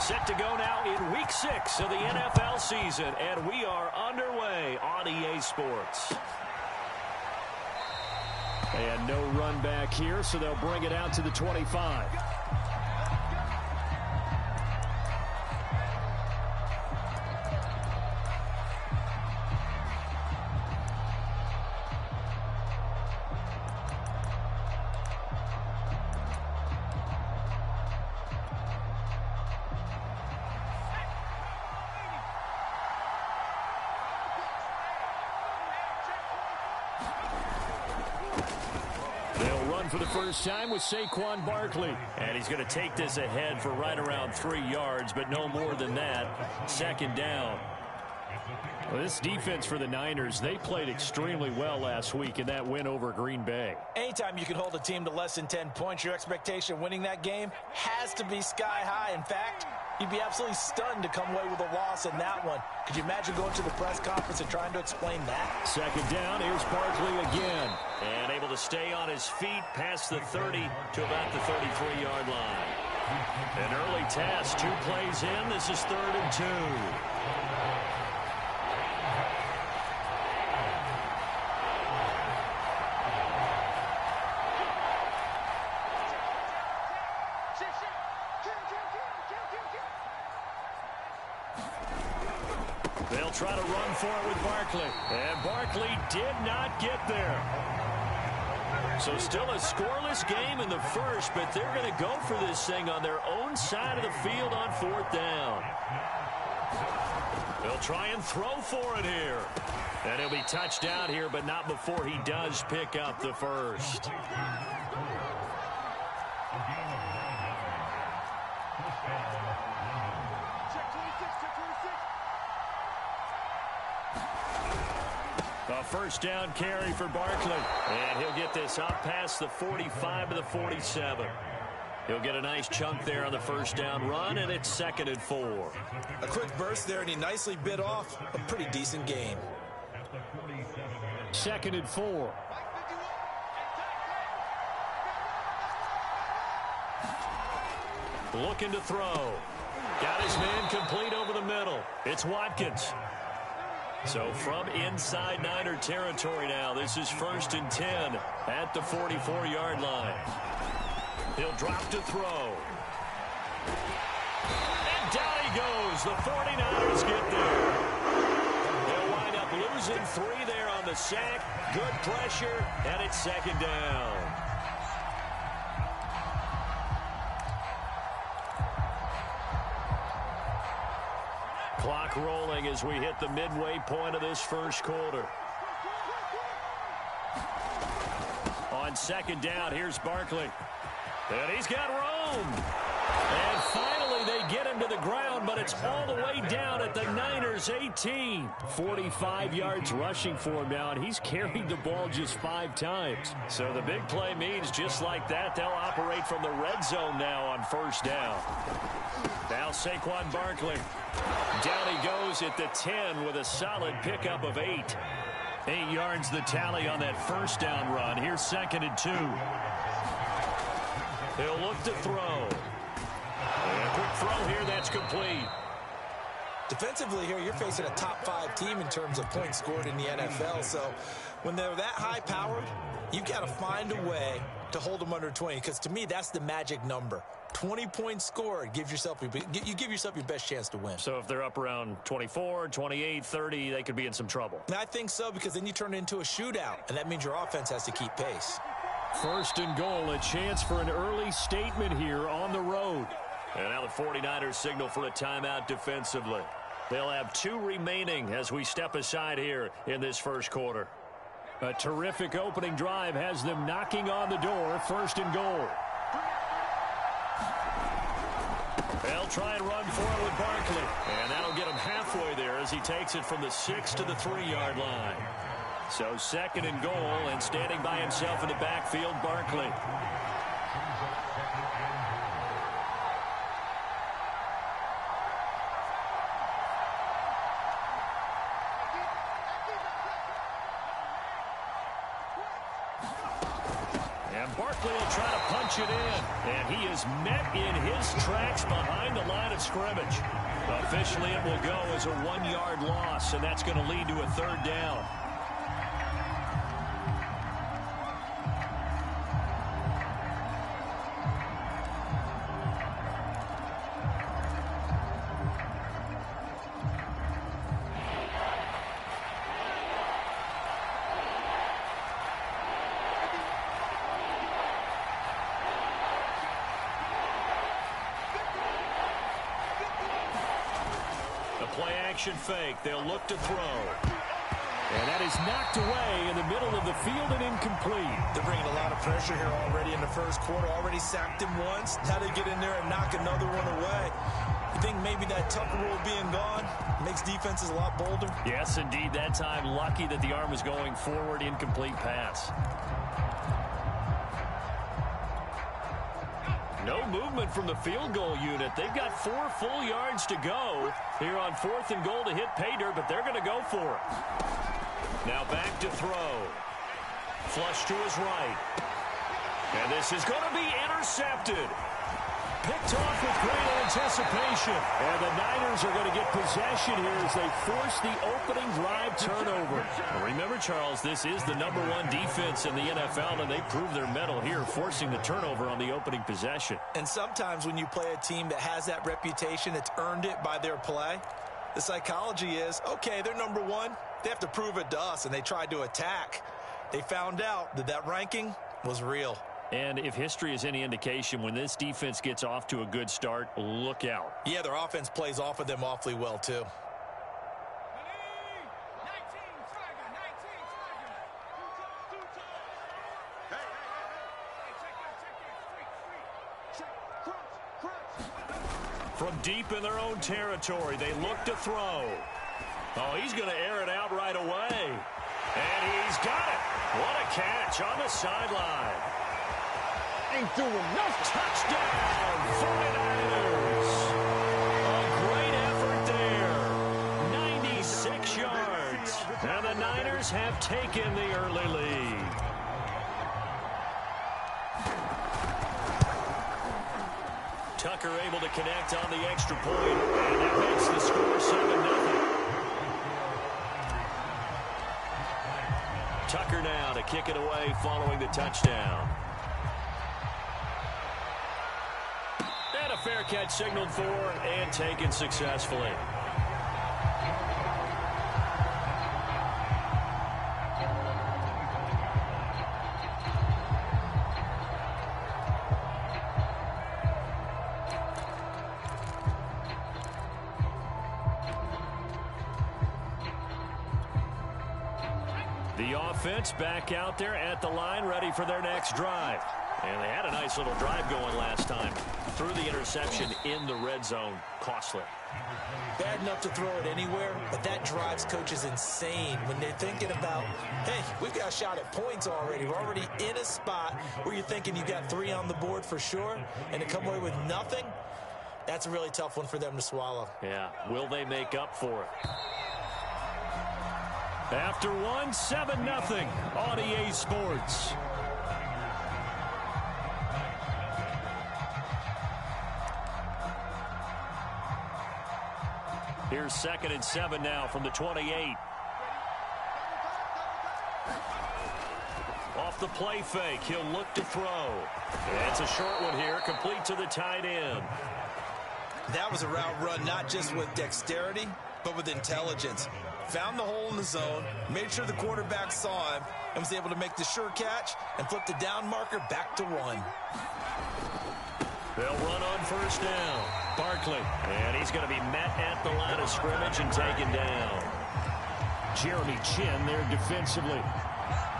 Set to go now in Week 6 of the NFL season, and we are underway on EA Sports. And no run back here, so they'll bring it out to the 25. For the first time with Saquon Barkley. And he's going to take this ahead for right around 3 yards, but no more than that. Second down. Well, this defense for the Niners, they played extremely well last week in that win over Green Bay. Anytime you can hold a team to less than 10 points, your expectation winning that game has to be sky high. In fact, you'd be absolutely stunned to come away with a loss in that one. Could you imagine going to the press conference and trying to explain that? Second down, here's Barkley again. And able to stay on his feet past the 30 to about the 33-yard line. An early task, 2 plays in. This is 3rd and 2. They'll try to run for it with Barkley. And Barkley did not get there. So still a scoreless game in the first, but they're going to go for this thing on their own side of the field on 4th down. They'll try and throw for it here. And he'll be touched out here, but not before he does pick up the first. A first down carry for Barkley. And he'll get this up past the 45 to the 47. He'll get a nice chunk there on the first down run, and it's 2nd and 4. A quick burst there, and he nicely bit off a pretty decent game. 2nd and 4. Looking to throw. Got his man complete over the middle. It's Watkins. So from inside Niner territory now, this is 1st and 10 at the 44-yard line. He'll drop to throw. And down he goes. The 49ers get there. They'll wind up losing 3 there on the sack. Good pressure, and it's 2nd down. Clock rolling as we hit the midway point of this first quarter. On 2nd down, here's Barkley. And he's got room. And finally they get him to the ground, but it's all the way down at the Niners' 18. 45 yards rushing for him now, and he's carried the ball just 5 times. So the big play means just like that, they'll operate from the red zone now on 1st down. Now Saquon Barkley. Down he goes at the 10 with a solid pickup of 8. 8 yards the tally on that first down run. Here's 2nd and 2. He'll look to throw. And a quick throw here, that's complete. Defensively here, you're facing a top 5 team in terms of points scored in the NFL. So when they're that high powered, you've got to find a way to hold them under 20. Because to me, that's the magic number. 20 points scored, you give yourself your best chance to win. So if they're up around 24, 28, 30, they could be in some trouble. And I think so, because then you turn it into a shootout, and that means your offense has to keep pace. 1st and goal, a chance for an early statement here on the road. And now the 49ers signal for a timeout defensively. They'll have 2 remaining as we step aside here in this first quarter. A terrific opening drive has them knocking on the door. 1st and goal. They'll try and run for it with Barkley. And that'll get him halfway there as he takes it from the 6 to the 3-yard line. So 2nd and goal, and standing by himself in the backfield, Barkley. And Barkley Barkley will try to punch it in. And he is met in his tracks behind the line of scrimmage. Officially, it will go as a 1-yard loss, and that's going to lead to a 3rd down. Play-action fake. They'll look to throw. And that is knocked away in the middle of the field and incomplete. They're bringing a lot of pressure here already in the first quarter. Already sacked him once. Now they get in there and knock another one away. You think maybe that Tucker rule being gone makes defenses a lot bolder? Yes, indeed. That time, lucky that the arm was going forward. Incomplete pass. No movement from the field goal unit. They've got 4 full yards to go here on 4th and goal to hit pay dirt, but they're going to go for it. Now back to throw. Flush to his right. And this is going to be intercepted. Picked off with great anticipation. And the Niners are going to get possession here as they force the opening drive turnover. Remember, Charles, this is the #1 defense in the NFL, and they prove their mettle here, forcing the turnover on the opening possession. And sometimes when you play a team that has that reputation, that's earned it by their play, the psychology is, okay, they're #1. They have to prove it to us, and they tried to attack. They found out that that ranking was real. And if history is any indication, when this defense gets off to a good start, look out. Yeah, their offense plays off of them awfully well, too. From deep in their own territory, they look to throw. Oh, he's going to air it out right away. And he's got it. What a catch on the sideline. Ain't doing enough. Touchdown, 49ers. A great effort there. 96 yards. And the Niners have taken the early lead. Tucker able to connect on the extra point, and that makes the score 7-0. Tucker now to kick it away following the touchdown. And a fair catch signaled for and taken successfully. The offense back out there at the line, ready for their next drive. And they had a nice little drive going last time. Threw the interception in the red zone. Costly. Bad enough to throw it anywhere, but that drives coaches insane when they're thinking about, hey, we've got a shot at points already. We're already in a spot where you're thinking you got 3 on the board for sure, and to come away with nothing, that's a really tough one for them to swallow. Yeah, will they make up for it? After one, 7-0 on EA Sports. Here's 2nd and 7 now from the 28. Off the play fake, he'll look to throw. And it's a short one here, complete to the tight end. That was a route run not just with dexterity, but with intelligence. Found the hole in the zone, made sure the quarterback saw him, and was able to make the sure catch and flip the down marker back to 1. They'll run on 1st down. Barkley, and he's going to be met at the line of scrimmage and taken down. Jeremy Chin there defensively.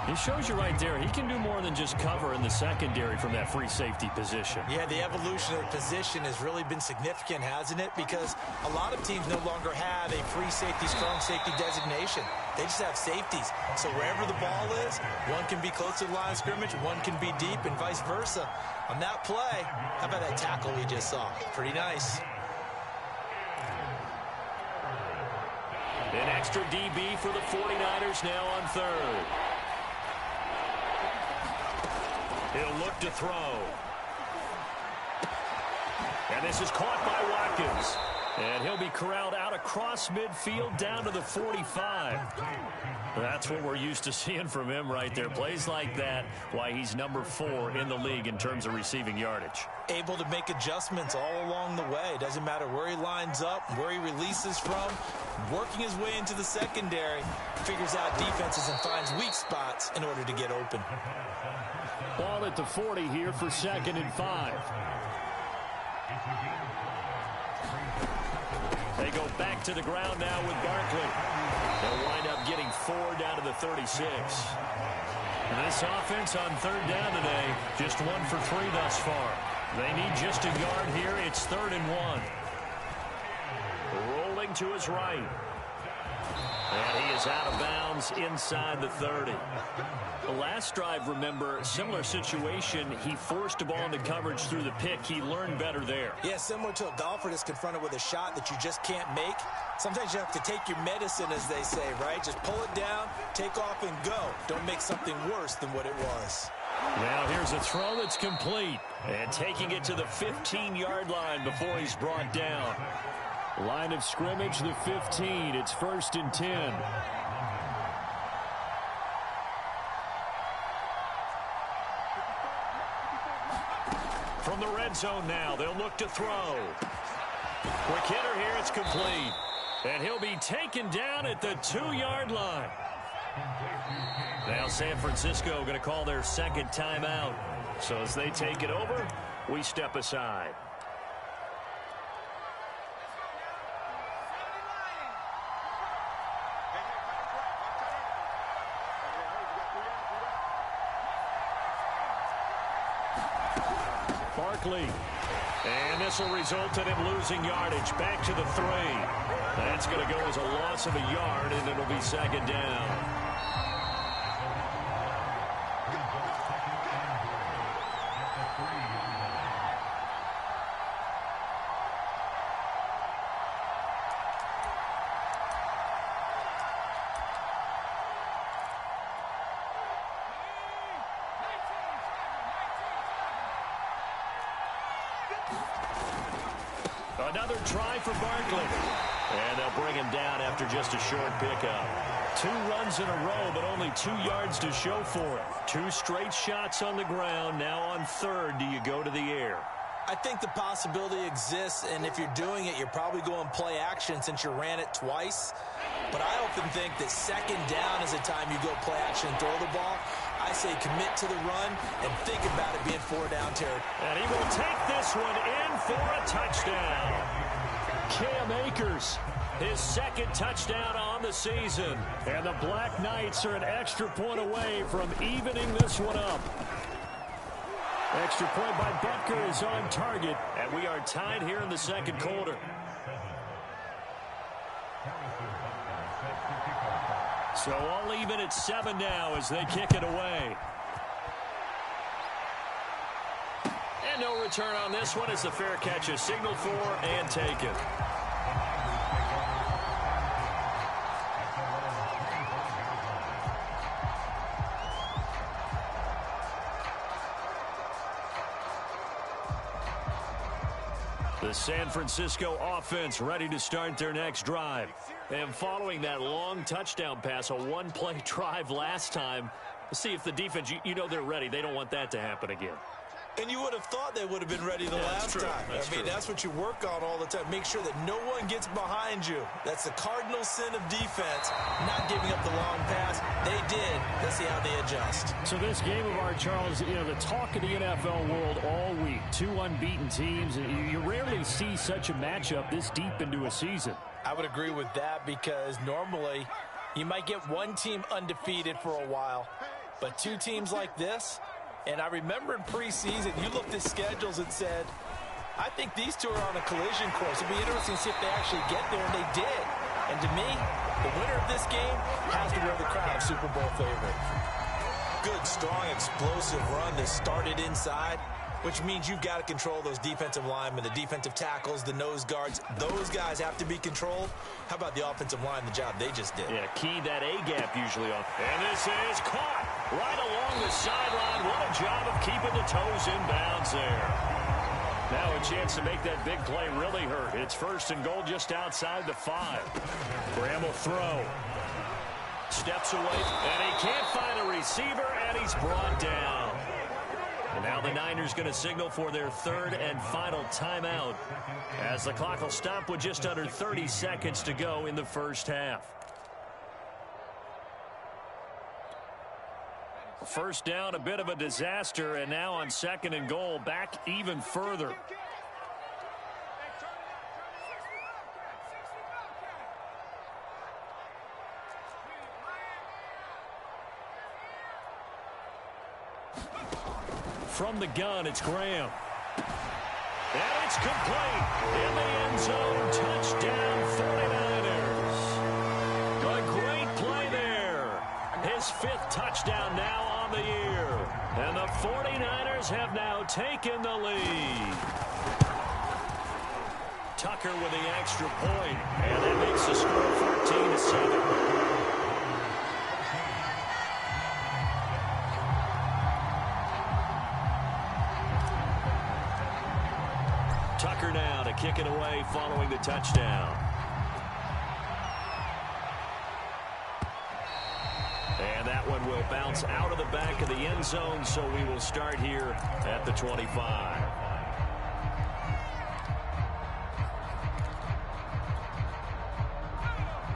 He shows you right there, he can do more than just cover in the secondary from that free safety position. Yeah, the evolution of the position has really been significant, hasn't it? Because a lot of teams no longer have a free safety, strong safety designation. They just have safeties. So wherever the ball is, one can be close to the line of scrimmage, one can be deep, and vice versa. On that play, how about that tackle we just saw? Pretty nice. An extra DB for the 49ers now on 3rd. He'll look to throw. And this is caught by Watkins. And he'll be corralled out across midfield down to the 45. That's what we're used to seeing from him right there. Plays like that, why he's number 4 in the league in terms of receiving yardage. Able to make adjustments all along the way. Doesn't matter where he lines up, where he releases from. Working his way into the secondary, figures out defenses and finds weak spots in order to get open. Ball at the 40 here for 2nd and 5. They go back to the ground now with Barkley. They'll wind up getting 4 down to the 36. This offense on 3rd down today, just 1 for 3 thus far. They need just a yard here. It's 3rd and 1. Rolling to his right. And he is out of bounds inside the 30. The last drive, remember, similar situation. He forced a ball into coverage through the pick. He learned better there. Yeah, similar to a golfer that's confronted with a shot that you just can't make. Sometimes you have to take your medicine, as they say, right? Just pull it down, take off, and go. Don't make something worse than what it was. Now here's a throw that's complete. And taking it to the 15-yard line before he's brought down. Line of scrimmage, the 15. It's 1st and 10. From the red zone now, they'll look to throw. Quick hitter here, it's complete. And he'll be taken down at the 2-yard line. Now San Francisco going to call their 2nd timeout. So as they take it over, we step aside. Barkley. And this will result in him losing yardage. Back to the 3. That's going to go as a loss of a yard, and it'll be 2nd down. Another try for Barkley. And they'll bring him down after just a short pickup. 2 runs in a row, but only 2 yards to show for it. 2 straight shots on the ground. Now on 3rd, do you go to the air? I think the possibility exists, and if you're doing it, you're probably going play action since you ran it twice. But I often think that 2nd down is the time you go play action and throw the ball. I say commit to the run and think about it being 4 down territory. And he will take this one in for a touchdown. Cam Akers, his 2nd touchdown on the season. And the Black Knights are an extra point away from evening this one up. Extra point by Butker is on target. And we are tied here in the 2nd quarter. So all even at 7 now as they kick it away. And no return on this one as the fair catch is signaled for and taken. The San Francisco offense ready to start their next drive. And following that long touchdown pass, a 1-play drive last time, see if the defense, you know they're ready. They don't want that to happen again. And you would have thought they would have been ready the last time. I mean, that's what you work on all the time. Make sure that no one gets behind you. That's the cardinal sin of defense, not giving up the long pass. They did. Let's see how they adjust. So this game of ours, Charles, you know, the talk of the NFL world all week. 2 unbeaten teams. You rarely see such a matchup this deep into a season. I would agree with that because normally you might get one team undefeated for a while, but 2 teams like this. And I remember in preseason, you looked at schedules and said, I think these 2 are on a collision course. It'll be interesting to see if they actually get there, and they did. And to me, the winner of this game has to wear the crown of Super Bowl favorite. Good, strong, explosive run that started inside, which means you've got to control those defensive linemen, the defensive tackles, the nose guards. Those guys have to be controlled. How about the offensive line, the job they just did? Yeah, key that A-gap usually off. And this is caught. right along the sideline. What a job of keeping the toes in bounds there. Now a chance to make that big play really hurt. It's 1st and goal just outside the 5. Graham will throw. Steps away, and he can't find a receiver, and he's brought down. And now the Niners going to signal for their 3rd and final timeout, as the clock will stop with just under 30 seconds to go in the first half. First down, a bit of a disaster, and now on 2nd and goal, back even further. From the gun, it's Graham. And it's complete. In the end zone, touchdown 49ers. A great play there. His 5th touchdown now on the year. And the 49ers have now taken the lead. Tucker with the extra point. And that makes the score 14-7. Tucker now to kick it away following the touchdown. And that one will bounce out of the back of the end zone, so we will start here at the 25.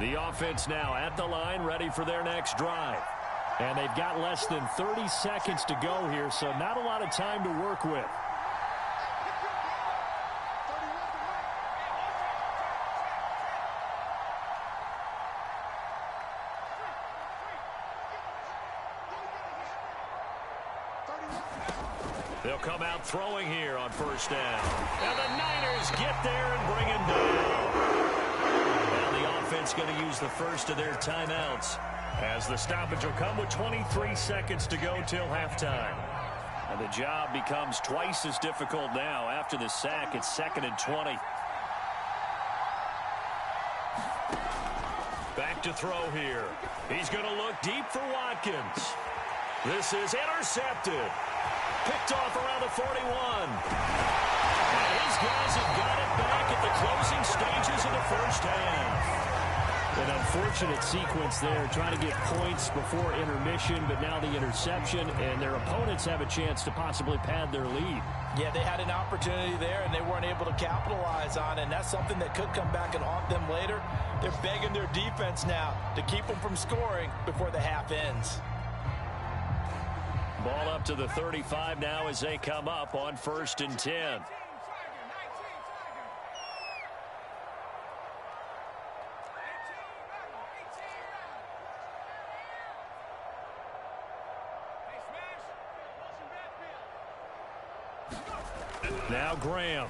The offense now at the line, ready for their next drive. And they've got less than 30 seconds to go here, so not a lot of time to work with. They'll come out throwing here on 1st down. And the Niners get there and bring him down. Now the offense going to use the first of their timeouts, as the stoppage will come with 23 seconds to go till halftime. And the job becomes twice as difficult now after the sack. It's 2nd and 20. Back to throw here. He's going to look deep for Watkins. This is intercepted. Picked off around the 41. And his guys have got it back at the closing stages of the first half. An unfortunate sequence there, trying to get points before intermission, but now the interception, and their opponents have a chance to possibly pad their lead. Yeah, they had an opportunity there, and they weren't able to capitalize on it, and that's something that could come back and haunt them later. They're begging their defense now to keep them from scoring before the half ends. Ball up to the 35 now as they come up on 1st and 10. Now Graham.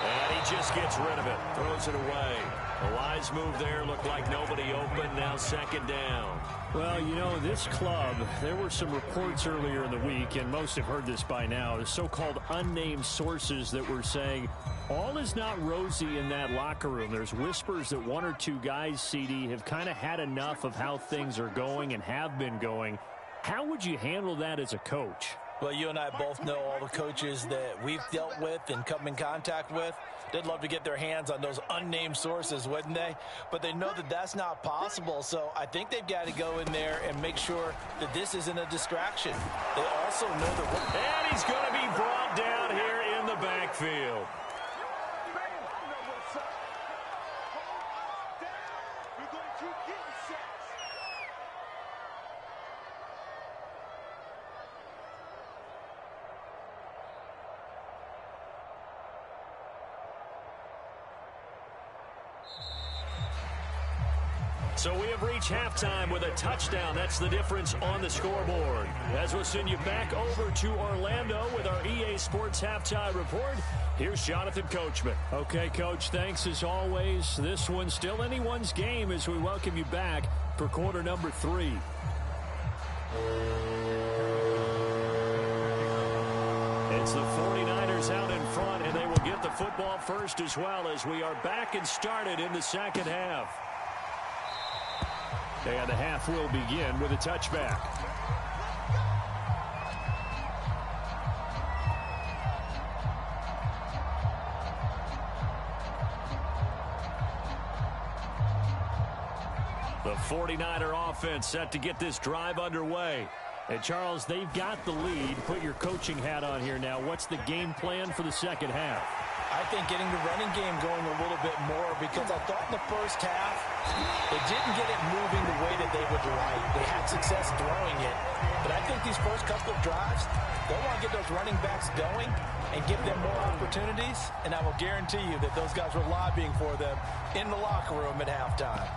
And he just gets rid of it. Throws it away. A wise move there. Looked like nobody open. Now 2nd down. Well, you know, this club, there were some reports earlier in the week, and most have heard this by now, the so-called unnamed sources that were saying all is not rosy in that locker room. There's whispers that 1 or 2 guys, CD, have kind of had enough of how things are going and have been going. How would you handle that as a coach? Well, you and I both know all the coaches that we've dealt with and come in contact with. They'd love to get their hands on those unnamed sources, wouldn't they? But they know that that's not possible, so I think they've got to go in there and make sure that this isn't a distraction. They also know that... And he's going to be brought down here in the backfield. So we have reached halftime with a touchdown. That's the difference on the scoreboard. As we'll send you back over to Orlando with our EA Sports Halftime Report, here's Jonathan Coachman. Okay, Coach, thanks as always. This one's still anyone's game as we welcome you back for quarter number 3. It's the 49ers out in front, and they will get the football first as well as we are back and started in the second half. And the half will begin with a touchback. The 49er offense set to get this drive underway. And, Charles, they've got the lead. Put your coaching hat on here now. What's the game plan for the second half? I think getting the running game going a little bit more, because I thought in the first half they didn't get it moving the way that they would like. They had success throwing it. But I think these first couple of drives, they'll want to get those running backs going and give them more opportunities. And I will guarantee you that those guys were lobbying for them in the locker room at halftime.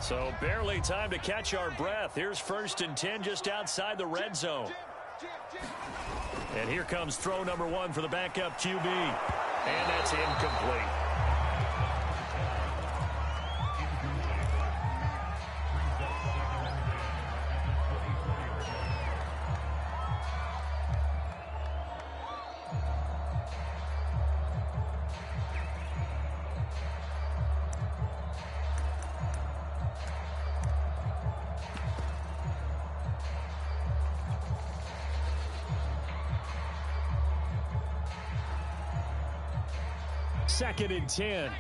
So barely time to catch our breath. Here's 1st and 10 just outside the red zone. And here comes throw number 1 for the backup QB. And that's incomplete. Second and 10.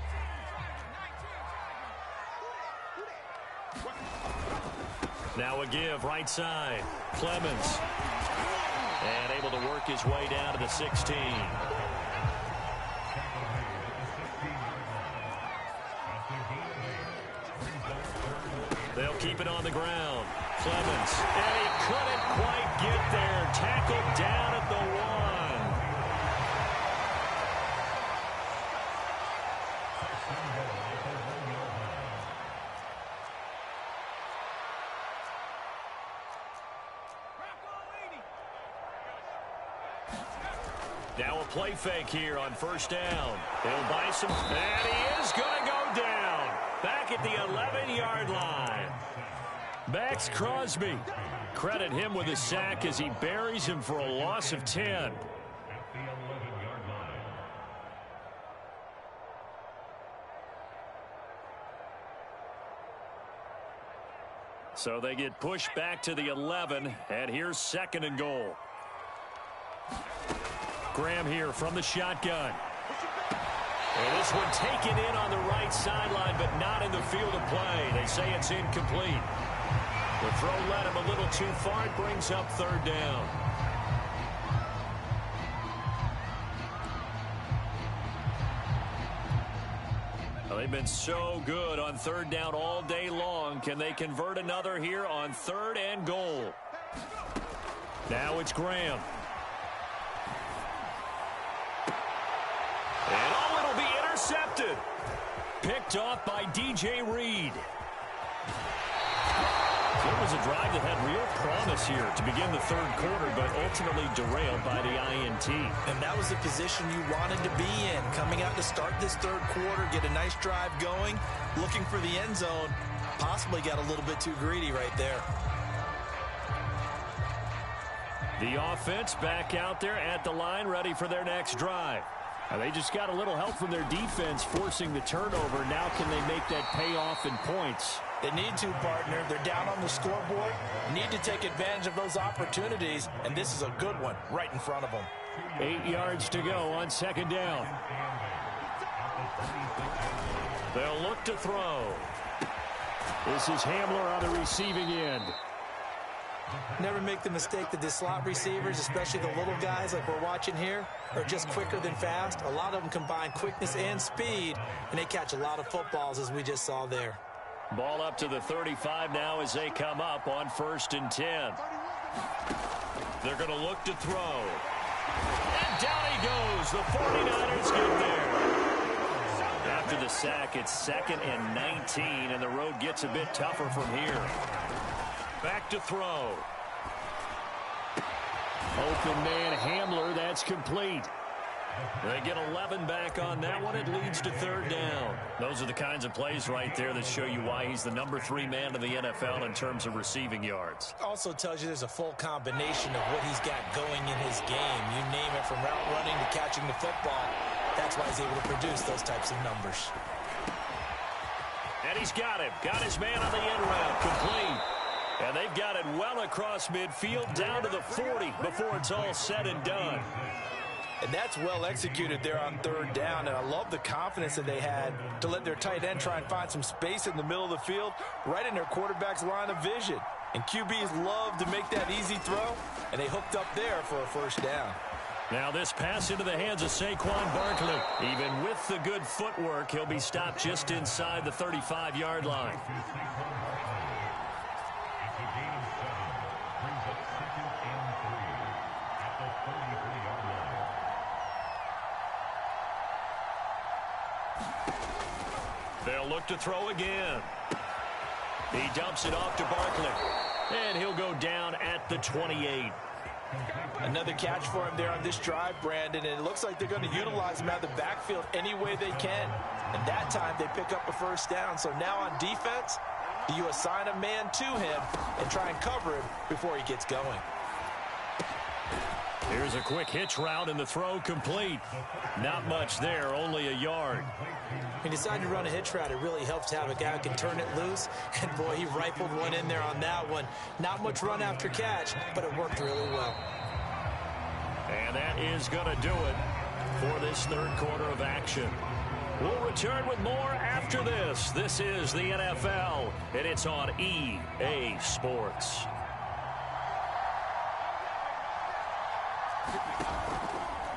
Now a give right side. Clemens. And able to work his way down to the 16. They'll keep it on the ground. Clemens. And he couldn't quite get there. Tackled down at the 1. Now a play fake here on 1st down. They'll buy some, and he is going to go down. Back at the 11-yard line. Max Crosby. Credit him with a sack as he buries him for a loss of 10. So they get pushed back to the 11, and here's 2nd and goal. Graham here from the shotgun. And this one taken in on the right sideline, but not in the field of play. They say it's incomplete. The throw led him a little too far. It brings up 3rd down. Well, they've been so good on 3rd down all day long. Can they convert another here on 3rd and goal? Now it's Graham. And it'll be intercepted. Picked off by DJ Reed. So it was a drive that had real promise here to begin the 3rd quarter, but ultimately derailed by the INT. And that was the position you wanted to be in. Coming out to start this 3rd quarter, get a nice drive going, looking for the end zone. Possibly got a little bit too greedy right there. The offense back out there at the line, ready for their next drive. They just got a little help from their defense forcing the turnover. Now can they make that pay off in points? They need to, partner. They're down on the scoreboard. Need to take advantage of those opportunities, and this is a good one right in front of them. 8 yards to go on 2nd down. They'll look to throw. This is Hamler on the receiving end. Never make the mistake that the slot receivers, especially the little guys like we're watching here, are just quicker than fast. A lot of them combine quickness and speed, and they catch a lot of footballs, as we just saw there. Ball up to the 35 now as they come up on 1st and 10. They're going to look to throw. And down he goes. The 49ers get there. After the sack, it's 2nd and 19, and the road gets a bit tougher from here. Back to throw. Open man Hamler, that's complete. They get 11 back on that one. It leads to third down. Those are the kinds of plays right there that show you why he's the number 3 man in the NFL in terms of receiving yards. Also tells you there's a full combination of what he's got going in his game. You name it, from route running to catching the football. That's why he's able to produce those types of numbers. And he's got him. Got his man on the end route. Complete. And they've got it well across midfield down to the 40 before it's all said and done. And that's well executed there on third down. And I love the confidence that they had to let their tight end try and find some space in the middle of the field, right in their quarterback's line of vision. And QBs love to make that easy throw, and they hooked up there for a first down. Now this pass into the hands of Saquon Barkley. Even with the good footwork, he'll be stopped just inside the 35-yard line. They'll look to throw again. He dumps it off to Barkley. And he'll go down at the 28. Another catch for him there on this drive, Brandon, and it looks like they're going to utilize him out of the backfield any way they can. And that time they pick up a first down. So now on defense, do you assign a man to him and try and cover him before he gets going? Here's a quick hitch route and the throw complete. Not much there, only a yard. He decided to run a hitch route. It really helps to have a guy who can turn it loose. And, boy, he rifled one in there on that one. Not much run after catch, but it worked really well. And that is going to do it for this third quarter of action. We'll return with more after this. This is the NFL, and it's on EA Sports.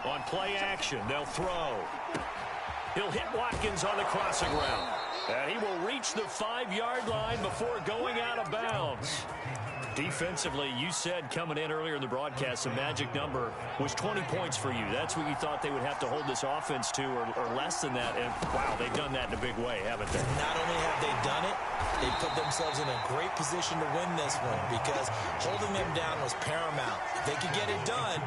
On play action, they'll throw. He'll hit Watkins on the crossing route. And he will reach the 5-yard line before going out of bounds. Defensively, you said coming in earlier in the broadcast, the magic number was 20 points for you. That's what you thought they would have to hold this offense to, or less than that. And, wow, they've done that in a big way, haven't they? Not only have they done it, they put themselves in a great position to win this one, because holding them down was paramount. If they could get it done,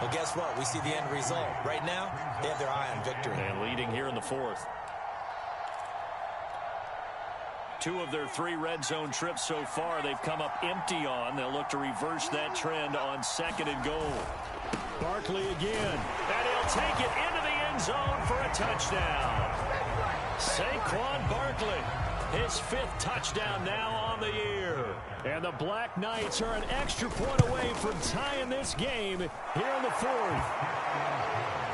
well, guess what? We see the end result. Right now, they have their eye on victory. And leading here in the fourth. 2 of their 3 red zone trips so far, they've come up empty on. They'll look to reverse that trend on 2nd and goal. Barkley again. And he'll take it into the end zone for a touchdown. Saquon Barkley, his 5th touchdown now on the year. And the Black Knights are an extra point away from tying this game here in the 4th.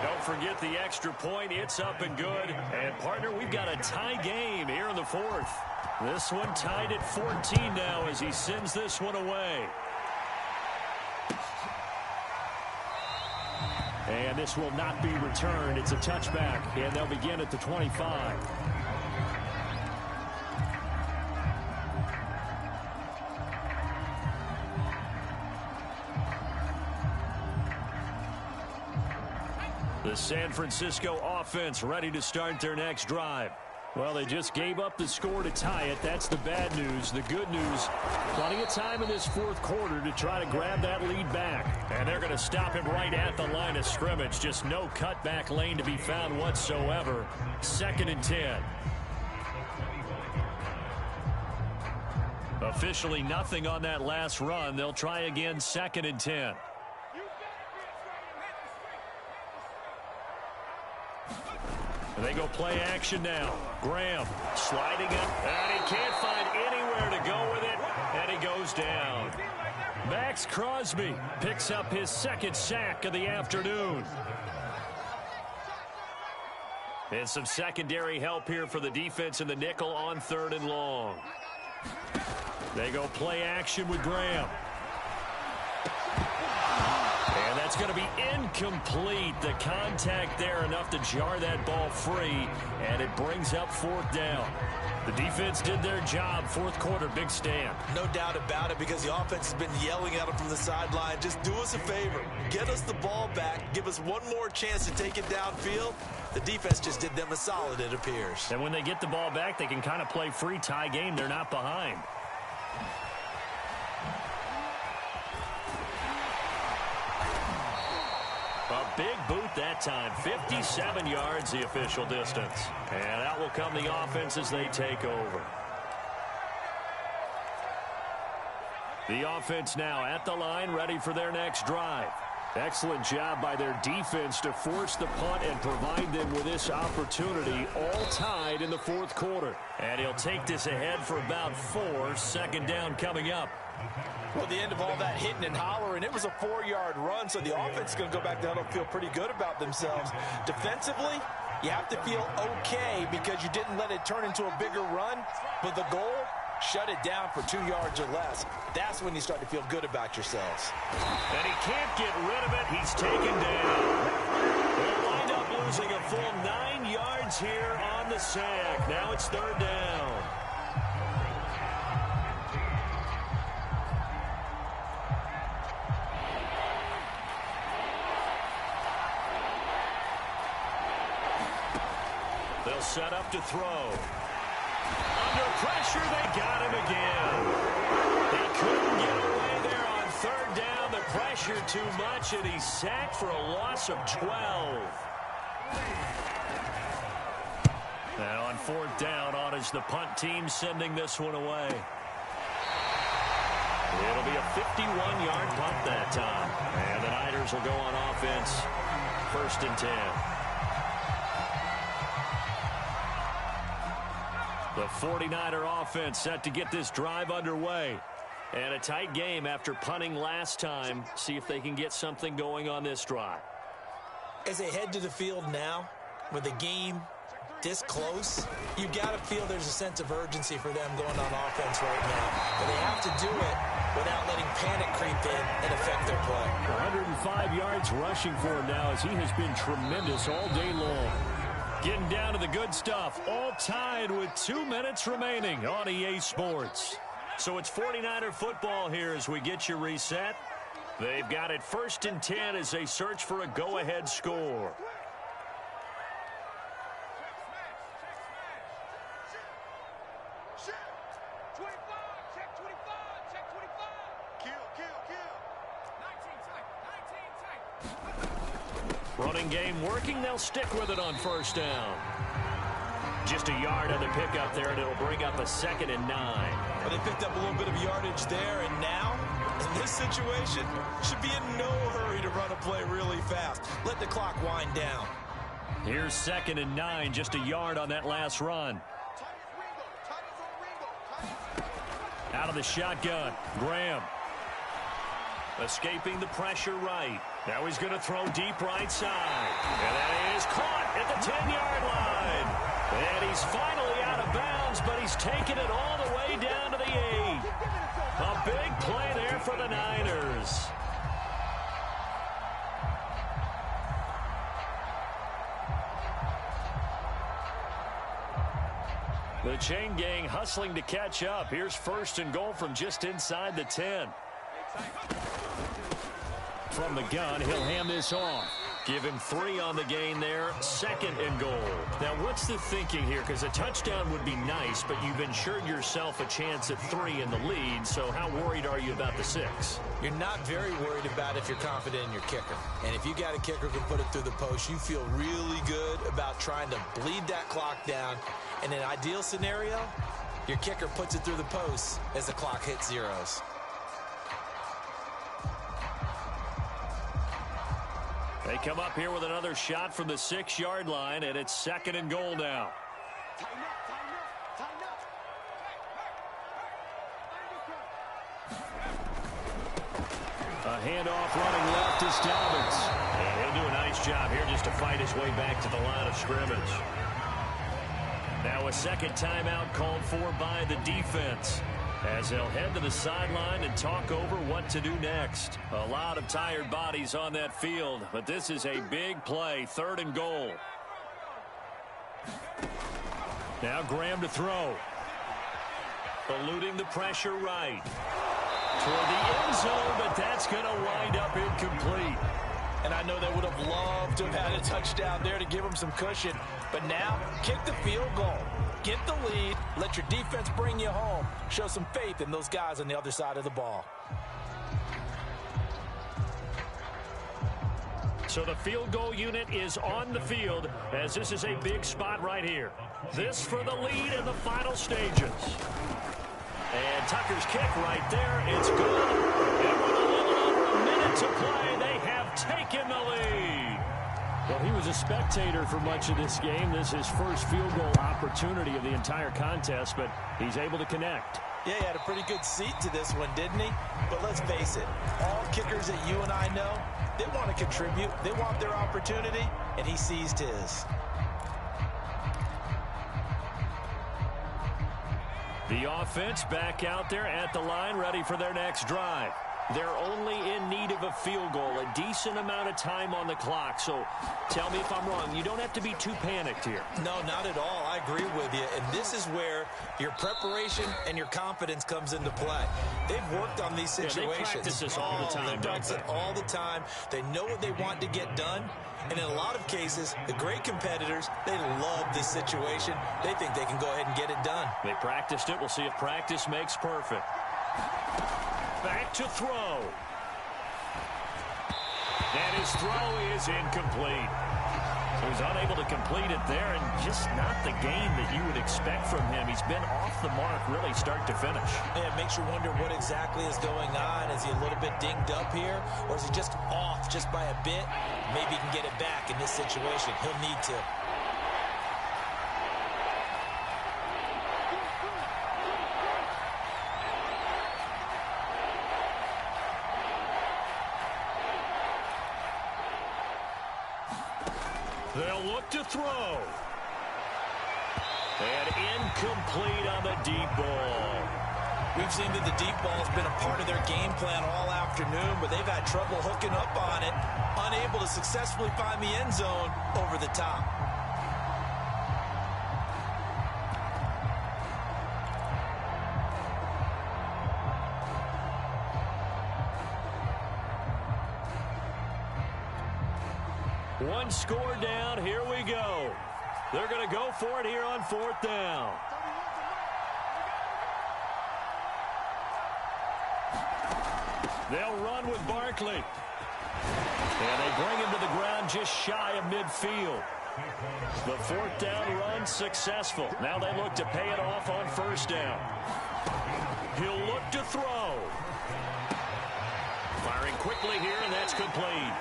Don't forget the extra point. It's up and good. And, partner, we've got a tie game here in the 4th. This one tied at 14 now as he sends this one away. And this will not be returned. It's a touchback, and they'll begin at the 25. The San Francisco offense ready to start their next drive. Well, they just gave up the score to tie it. That's the bad news. The good news, plenty of time in this 4th quarter to try to grab that lead back. And they're going to stop him right at the line of scrimmage. Just no cutback lane to be found whatsoever. 2nd and 10. Officially nothing on that last run. They'll try again 2nd and 10. They go play action now. Graham sliding up, and he can't find anywhere to go with it, and he goes down. Max Crosby picks up his 2nd sack of the afternoon. And some secondary help here for the defense in the nickel on 3rd and long. They go play action with Graham. And that's going to be incomplete. The contact there enough to jar that ball free, and it brings up 4th down. The defense did their job. 4th quarter, big stand. No doubt about it, because the offense has been yelling at them from the sideline. Just do us a favor. Get us the ball back. Give us one more chance to take it downfield. The defense just did them a solid, it appears. And when they get the ball back, they can kind of play free tie game. They're not behind. A big boot that that time. 57 yards the official distance. And out will come the offense as they take over. The offense now at the line, ready for their next drive. Excellent job by their defense to force the punt and provide them with this opportunity, all tied in the fourth quarter. And he'll take this ahead for about 4. Second down coming up. Well, the end of all that hitting and hollering, it was a 4-yard run, so the offense is going to go back down and feel pretty good about themselves. Defensively, you have to feel okay because you didn't let it turn into a bigger run, but the goal, shut it down for 2 yards or less. That's when you start to feel good about yourselves. And he can't get rid of it. He's taken down. They'll wind up losing a full 9 yards here on the sack. Now it's third down. They'll set up to throw. Under pressure, they got him again. He couldn't get away there on third down. The pressure too much, and he's sacked for a loss of 12. And on fourth down, on is the punt team sending this one away. It'll be a 51-yard punt that time. And the Niners will go on offense. First and 10. The 49er offense set to get this drive underway. And a tight game after punting last time. See if they can get something going on this drive. As they head to the field now, with the game this close, you got to feel there's a sense of urgency for them going on offense right now. But they have to do it without letting panic creep in and affect their play. 105 yards rushing for him now as he has been tremendous all day long. Getting down to the good stuff. All tied with 2 minutes remaining on EA Sports. So it's 49er football here as we get you reset. They've got it first and 10 as they search for a go-ahead score. Running game working. They'll stick with it on first down. Just a yard on the pickup there, and it'll bring up a 2nd and 9. Well, they picked up a little bit of yardage there, and now, in this situation, should be in no hurry to run a play really fast. Let the clock wind down. Here's 2nd and 9, just a yard on that last run. Out of the shotgun, Graham. Escaping the pressure right. Now he's going to throw deep right side. And that is caught at the 10-yard line. And he's finally out of bounds, but he's taken it all the way down to the 8. A big play there for the Niners. The chain gang hustling to catch up. Here's first and goal from just inside the 10. From the gun, he'll hand this off. Give him 3 on the gain there. 2nd and goal. Now, what's the thinking here? Because a touchdown would be nice, but you've ensured yourself a chance at 3 in the lead, so how worried are you about the 6? You're not very worried about if you're confident in your kicker. And if you got a kicker who can put it through the post, you feel really good about trying to bleed that clock down. In an ideal scenario, your kicker puts it through the post as the clock hits zeros. They come up here with another shot from the 6-yard line, and it's 2nd and goal now. A handoff running left is Dobbins. And he'll do a nice job here just to fight his way back to the line of scrimmage. Now a second timeout called for by the defense, as they'll head to the sideline and talk over what to do next. A lot of tired bodies on that field, but this is a big play. 3rd and goal. Now Graham to throw. Eluding the pressure right. Toward the end zone, but that's going to wind up incomplete. And I know they would have loved to have had a touchdown there to give them some cushion. But now, kick the field goal. Get the lead. Let your defense bring you home. Show some faith in those guys on the other side of the ball. So the field goal unit is on the field as this is a big spot right here. This for the lead in the final stages. And Tucker's kick right there. It's good. And with a little over a minute to play, they have taken the lead. Well, he was a spectator for much of this game. This is his first field goal opportunity of the entire contest, but he's able to connect. Yeah, he had a pretty good seat to this one, didn't he? But let's face it, all kickers that you and I know, they want to contribute. They want their opportunity, and he seized his. The offense back out there at the line, ready for their next drive. They're only in need of a field goal, a decent amount of time on the clock. So tell me if I'm wrong. You don't have to be too panicked here. No, not at all. I agree with you. And this is where your preparation and your confidence comes into play. They've worked on these situations. Yeah, they practice this all the time. They practice it all the time. They know what they want to get done. And in a lot of cases, the great competitors, they love this situation. They think they can go ahead and get it done. They practiced it. We'll see if practice makes perfect. Back to throw. And his throw is incomplete. So he's unable to complete it there, and just not the game that you would expect from him. He's been off the mark really start to finish. Yeah, it makes you wonder what exactly is going on. Is he a little bit dinged up here, or is he just off just by a bit? Maybe he can get it back in this situation. He'll need to. They'll look to throw. And incomplete on the deep ball. We've seen that the deep ball has been a part of their game plan all afternoon, but they've had trouble hooking up on it, unable to successfully find the end zone over the top. One score down. Here we go. They're going to go for it here on fourth down. They'll run with Barkley. And they bring him to the ground just shy of midfield. The fourth down run successful. Now they look to pay it off on first down. He'll look to throw. Firing quickly here, and that's complete.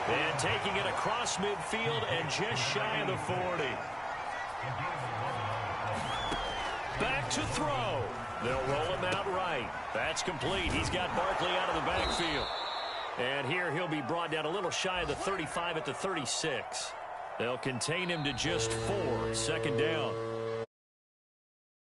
And taking it across midfield and just shy of the 40. Back to throw. They'll roll him out right. That's complete. He's got Barkley out of the backfield. And here he'll be brought down a little shy of the 35 at the 36. They'll contain him to just 4. Second down.